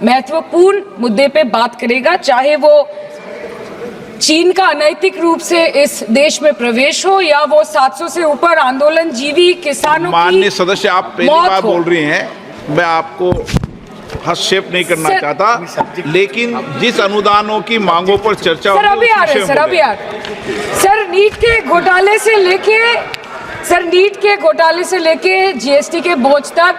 महत्वपूर्ण मुद्दे पे बात करेगा, चाहे वो चीन का अनैतिक रूप से इस देश में प्रवेश हो या वो 700 से ऊपर आंदोलन जीवी किसानों की माननीय सदस्य, आप पहली बार बोल रही हैं, मैं आपको हस्तक्षेप नहीं करना चाहता, लेकिन जिस अनुदानों की मांगों पर चर्चा सर अभी आ रहे हैं, सर नीट के घोटाले से लेके जीएसटी के बोझ तक,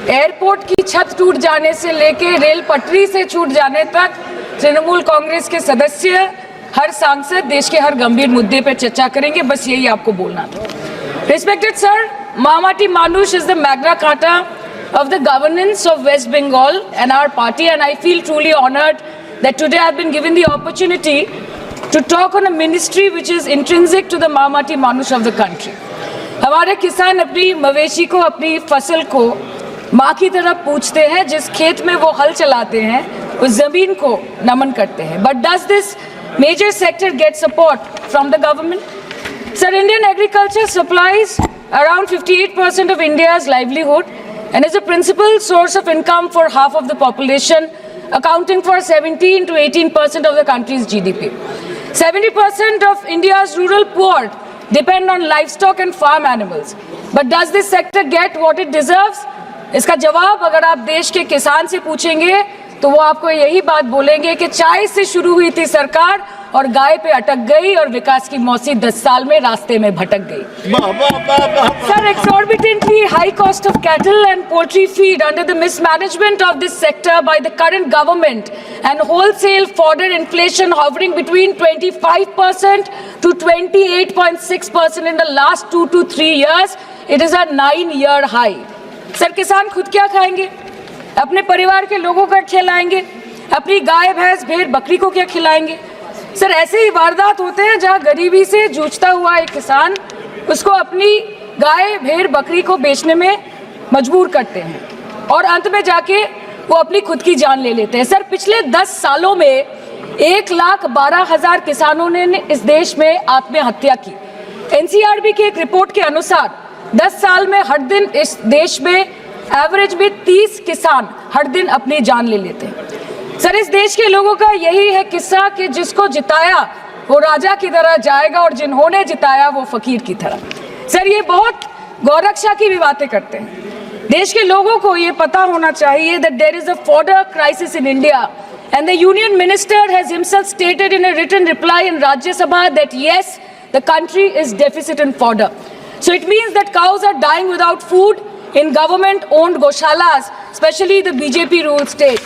एयरपोर्ट की छत टूट जाने से लेके रेल पटरी से छूट जाने तक तृणमूल कांग्रेस के सदस्य, हर सांसद देश के हर गंभीर मुद्दे पर चर्चा करेंगे। बस यही आपको बोलना था। Respected sir, Mahamati Manush is the Magna Carta of the governance of West Bengal and our party, and I feel truly honored that today I have been given the opportunity to talk on a ministry which is intrinsic to the Mahamati Manush of the country. हमारे किसान अपनी मवेशी को, अपनी फसल को माँ की तरह पूछते हैं, जिस खेत में वो हल चलाते हैं उस जमीन को नमन करते हैं। But does this major sector get support from the government? Sir, Indian agriculture supplies around 58% of India's livelihood and is a principal source of income for half of the population, accounting for 17 to 18% of the country's GDP. 70% of India's rural poor depend on livestock and farm animals. But does this sector get what it deserves? इसका जवाब अगर आप देश के किसान से पूछेंगे तो वो आपको यही बात बोलेंगे कि चाय से शुरू हुई थी सरकार और गाय पे अटक गई और विकास की मौसी 10 साल में रास्ते में भटक गई। Sir, exorbitantly high cost of cattle and poultry feed under the mismanagement of this sector by the current government and wholesale fodder inflation hovering between 25% to 28.6% in the last 2 to 3 years, it is a 9-year high. Sir, किसान खुद क्या खाएंगे? अपने परिवार के लोगों का खिलाएंगे? अपनी गाय भैंस भेड़ बकरी को क्या खिलाएंगे? सर, ऐसे ही वारदात होते हैं जहां गरीबी से जूझता हुआ एक किसान उसको अपनी गाय भेड़ बकरी को बेचने में मजबूर करते हैं और अंत में जाके वो अपनी खुद की जान ले लेते हैं। सर, पिछले 10 सालों में 1,12,000 किसानों ने इस देश में आत्महत्या की। एनसीआरबी की एक रिपोर्ट के अनुसार 10 साल में हर दिन इस देश में एवरेज में 30 किसान हर दिन अपनी जान ले लेते हैं। सर, इस देश के लोगों का यही है किस्सा कि जिसको जिताया वो राजा की तरह जाएगा और जिन्होंने जिताया वो फकीर की तरह। सर, ये बहुत गौरक्षा की भी बातें करते हैं। देश के लोगों को ये पता होना चाहिए that there is a fodder crisis in India and the union minister has himself stated in a written reply in Rajya Sabha that yes, the country is deficit in fodder. So it means that cows are dying without food in government-owned goshalas, especially the BJP-ruled state.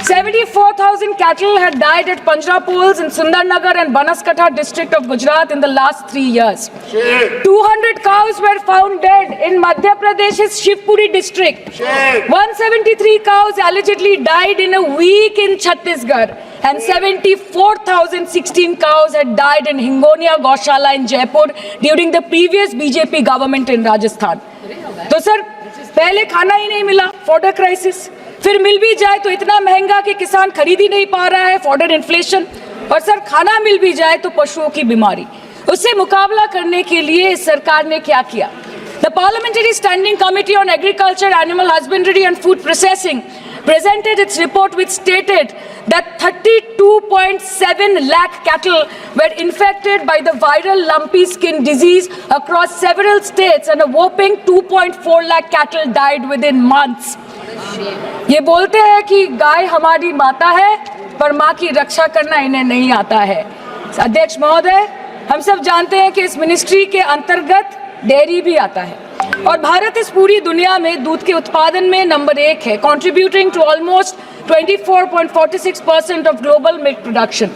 74,000 cattle had died at Panjrapols in Sundarnagar and Banaskantha district of Gujarat in the last 3 years. 200 cows were found dead in Madhya Pradesh's Shivpuri district. 173 cows allegedly died in a week in Chhattisgarh. And 74,016 cows had died in Hingonia Goshala in Jaipur during the previous BJP government in Rajasthan. तो sir, पहले खाना ही नहीं मिला, fodder crisis, फिर मिल भी जाए तो इतना महंगा कि किसान खरीद ही नहीं पा रहा है, फॉडर इन्फ्लेशन, और सर खाना मिल भी जाए तो पशुओं की बीमारी। उससे मुकाबला करने के लिए इस सरकार ने क्या किया? The Parliamentary Standing Committee on Agriculture, Animal Husbandry and Food Processing presented its report which stated that 32.7 lakh cattle were infected by the viral lumpy skin disease across several states and a whopping 2.4 lakh cattle died within months. ये बोलते हैं कि गाय हमारी माता है पर माँ की रक्षा करना इन्हें नहीं आता है। अध्यक्ष महोदय, हम सब जानते हैं कि इस मिनिस्ट्री के अंतर्गत डेयरी भी आता है और भारत इस पूरी दुनिया में दूध के उत्पादन में नंबर 1 है, contributing to almost 24.46% of global milk production.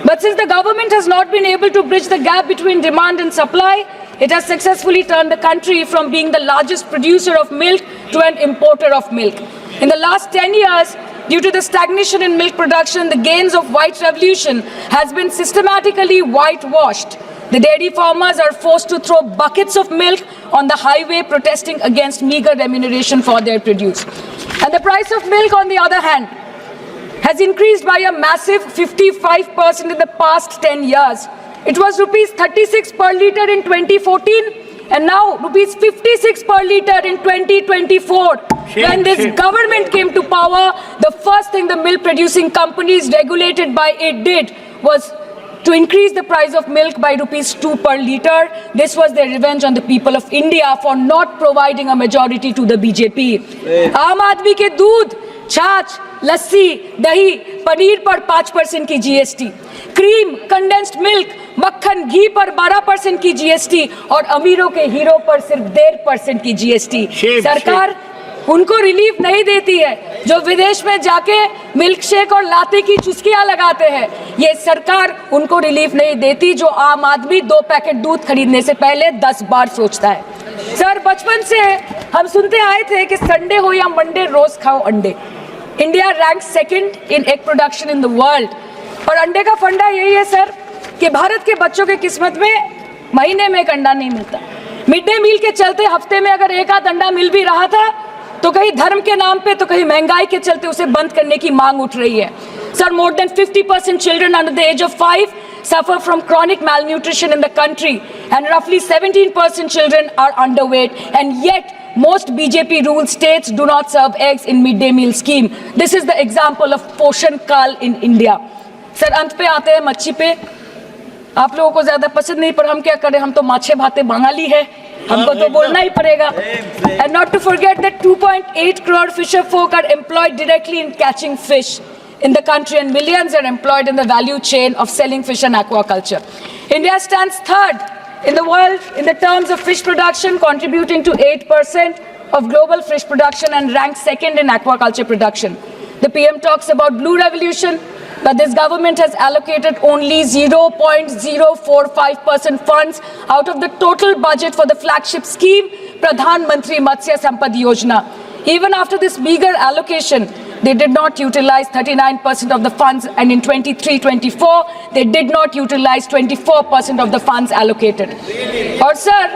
But since the government has not been able to bridge the gap between demand and supply, it has successfully turned the country from being the largest producer of milk to an importer of milk. In the last 10 years, due to the stagnation in milk production, the gains of white revolution has been systematically whitewashed. The dairy farmers are forced to throw buckets of milk on the highway protesting against meager remuneration for their produce. And the price of milk, on the other hand, has increased by a massive 55% in the past 10 years. It was rupees 36 per litre in 2014 and now rupees 56 per litre in 2024. When this government came to power, the first thing the milk producing companies regulated by it did was to increase the price of milk by rupees 2 per litre. This was their revenge on the people of India for not providing a majority to the BJP. Aam Aadmi ke doodh, छाछ, लस्सी, दही, पनीर पर 5% की GST, cream, condensed milk, मक्खन, घी पर 12% की GST और अमीरों के हीरो पर सिर्फ 1.5% की जीएसटी। सरकार उनको रिलीफ नहीं देती है जो विदेश में जाके मिल्क शेक और लाते की चुस्कियां लगाते हैं। ये सरकार उनको रिलीफ नहीं देती जो आम आदमी 2 पैकेट दूध खरीदने से पहले 10 बार सोचता है। सर, बचपन से हम सुनते आए थे कि संडे हो या मंडे रोज खाओ अंडे। India rank second in egg production in the world और अंडे का फंडा यही है सर कि भारत के बच्चों के किस्मत में महीने में एक अंडा नहीं मिलता। मिड डे मील के चलते हफ्ते में अगर एक आध अंडा मिल भी रहा था तो कहीं धर्म के नाम पे तो कहीं महंगाई के चलते उसे बंद करने की मांग उठ रही है। Sir, more than 50% children under the age of 5 suffer from chronic malnutrition in the country and roughly 17% children are underweight, and yet most BJP ruled states do not serve eggs in midday meal scheme. This is the example of Poshan Kal in India. Sir, अंत पे आते हैं मच्छी पे। आप लोगों को ज्यादा पसंद नहीं पर हम क्या करें, हम तो माछे भाते बंगाली है, हमको तो बोलना ही पड़ेगा। And not to forget that 2.8 crore fisher folk are employed directly in catching fish in the country and millions are employed in the value chain of selling fish and aquaculture. India stands third in the world in the terms of fish production, contributing to 8% of global fish production and ranked second in aquaculture production. The PM talks about blue revolution, but this government has allocated only 0.045% funds out of the total budget for the flagship scheme, Pradhan Mantri Matsya Sampad Yojana. Even after this meager allocation, they did not utilize 39% of the funds, and in 23-24, they did not utilize 24% of the funds allocated. और sir,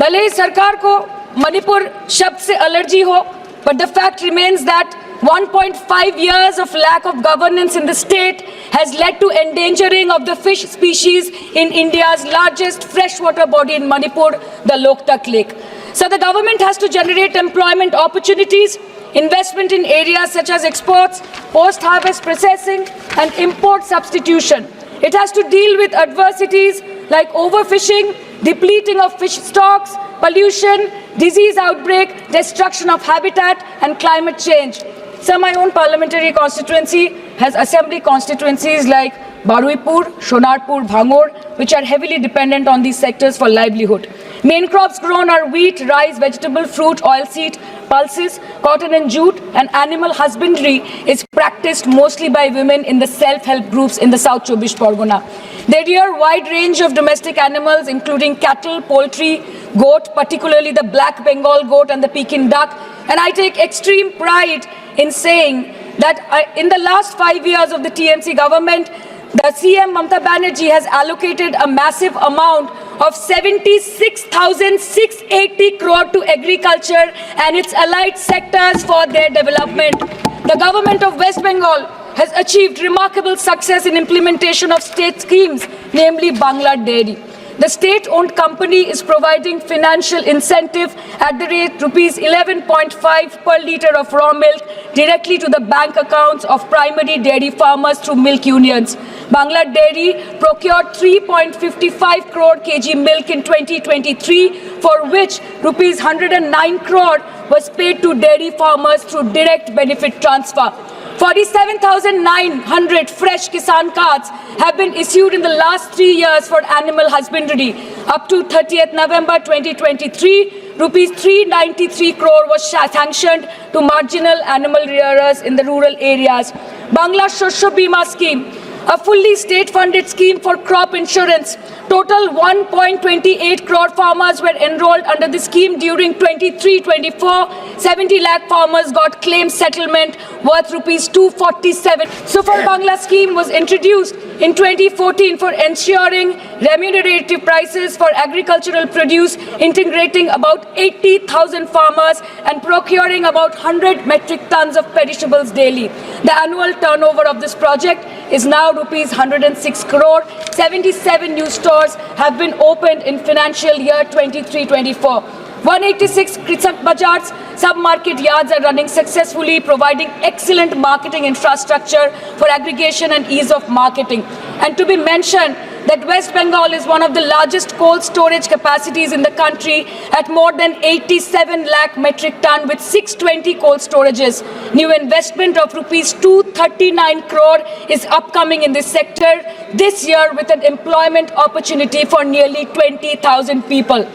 भले ही सरकार को मणिपुर शब्द से allergy हो, but the fact remains that 1.5 years of lack of governance in the state has led to endangering of the fish species in India's largest freshwater body in Manipur, the Loktak Lake. So the government has to generate employment opportunities, investment in areas such as exports, post-harvest processing, and import substitution. It has to deal with adversities like overfishing, depleting of fish stocks, pollution, disease outbreak, destruction of habitat, and climate change. So my own parliamentary constituency has assembly constituencies like Baruipur, Shonarpur, Bhangor, which are heavily dependent on these sectors for livelihood. Main crops grown are wheat, rice, vegetable, fruit, oilseed, pulses, cotton and jute, and animal husbandry is practiced mostly by women in the self-help groups in the South Chobbish Pargona. They rear a wide range of domestic animals including cattle, poultry, goat, particularly the black Bengal goat and the Pekin duck, and I take extreme pride in saying that in the last 5 years of the TMC government, the CM Mamata Banerjee has allocated a massive amount of 76,680 crore to agriculture and its allied sectors for their development. The government of West Bengal has achieved remarkable success in implementation of state schemes, namely Bangla Dairy. The state-owned company is providing financial incentive at the rate rupees 11.5 per litre of raw milk directly to the bank accounts of primary dairy farmers through milk unions. Bangla Dairy procured 3.55 crore kg milk in 2023, for which rupees 109 crore was paid to dairy farmers through direct benefit transfer. 47,900 fresh Kisan cards have been issued in the last 3 years for animal husbandry. Up to 30th November 2023, rupees 393 crore was sanctioned to marginal animal rearers in the rural areas. Bangla Shosho Bima scheme, a fully state-funded scheme for crop insurance. Total 1.28 crore farmers were enrolled under the scheme during 23-24. 70 lakh farmers got claim settlement worth rupees 247. Super Bangla scheme was introduced in 2014 for ensuring remunerative prices for agricultural produce, integrating about 80,000 farmers and procuring about 100 metric tons of perishables daily. The annual turnover of this project is now rupees 106 crore. 77 new stores have been opened in financial year 23-24. 186 Krisak Bazars sub-market yards are running successfully, providing excellent marketing infrastructure for aggregation and ease of marketing. And to be mentioned that West Bengal is one of the largest cold storage capacities in the country at more than 87 lakh metric ton with 620 cold storages. New investment of rupees 239 crore is upcoming in this sector this year with an employment opportunity for nearly 20,000 people.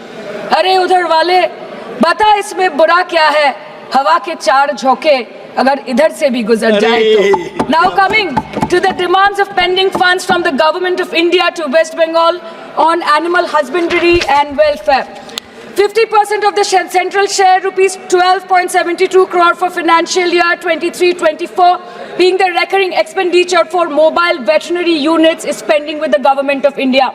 अरे उधर वाले बता इसमें बुरा क्या है, हवा के चार झोंके अगर इधर से भी गुजर जाए तो. Now coming to the demands of pending funds from the Government of India to West Bengal on animal husbandry and welfare. 50% of the central share, rupees 12.72 crore for financial year 23-24, being the recurring expenditure for mobile veterinary units is pending with the Government of India.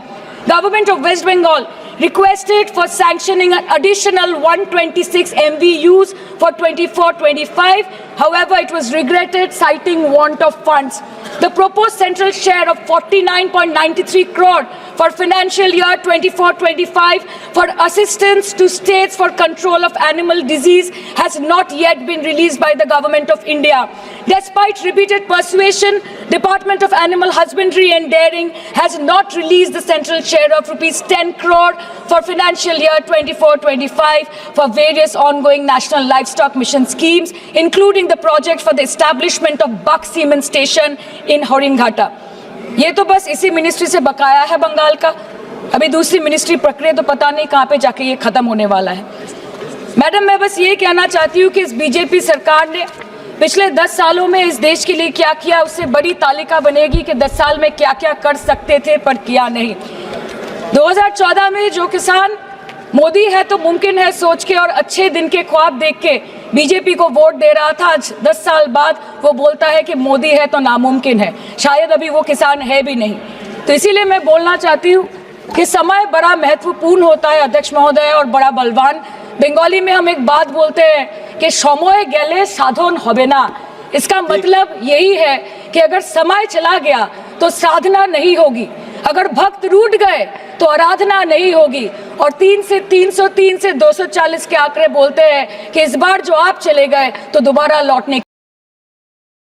Government of West Bengal requested for sanctioning an additional 126 MVUs for 24-25. However, it was regretted, citing want of funds. The proposed central share of 49.93 crore for financial year 24-25 for assistance to states for control of animal disease has not yet been released by the Government of India. Despite repeated persuasion, Department of Animal Husbandry and Dairying has not released the central share of rupees 10 crore for financial year 24-25 for various ongoing national livestock mission schemes, including the project for the establishment of Buck Semen Station in Horinghata. ये तो बस इसी ministry से बकाया है बंगाल का. अभी दूसरी मिनिस्ट्री प्रक्रिया तो पता नहीं कहाँ पे जाके ये खत्म होने वाला है. मैडम, मैं बस ये कहना चाहती हूँ कि इस बीजेपी सरकार ने पिछले 10 सालों में इस देश के लिए क्या किया, उससे बड़ी तालिका बनेगी कि 10 साल में क्या क्या कर सकते थे पर किया नहीं. 2014 में जो किसान मोदी है तो मुमकिन है सोच के और अच्छे दिन के ख्वाब देख के बीजेपी को वोट दे रहा था, आज 10 साल बाद वो बोलता है कि मोदी है तो नामुमकिन है. शायद अभी वो किसान है भी नहीं. तो इसीलिए मैं बोलना चाहती हूँ कि समय बड़ा महत्वपूर्ण होता है अध्यक्ष महोदय और बड़ा बलवान. बंगाली में हम एक बात बोलते हैं कि समय गेले साधन होबे ना. इसका मतलब यही है कि अगर समय चला गया तो साधना नहीं होगी, अगर भक्त रूठ गए तो आराधना नहीं होगी. और 3 से 303 से 240 के आंकड़े बोलते हैं कि इस बार जो आप चले गए तो दोबारा लौटने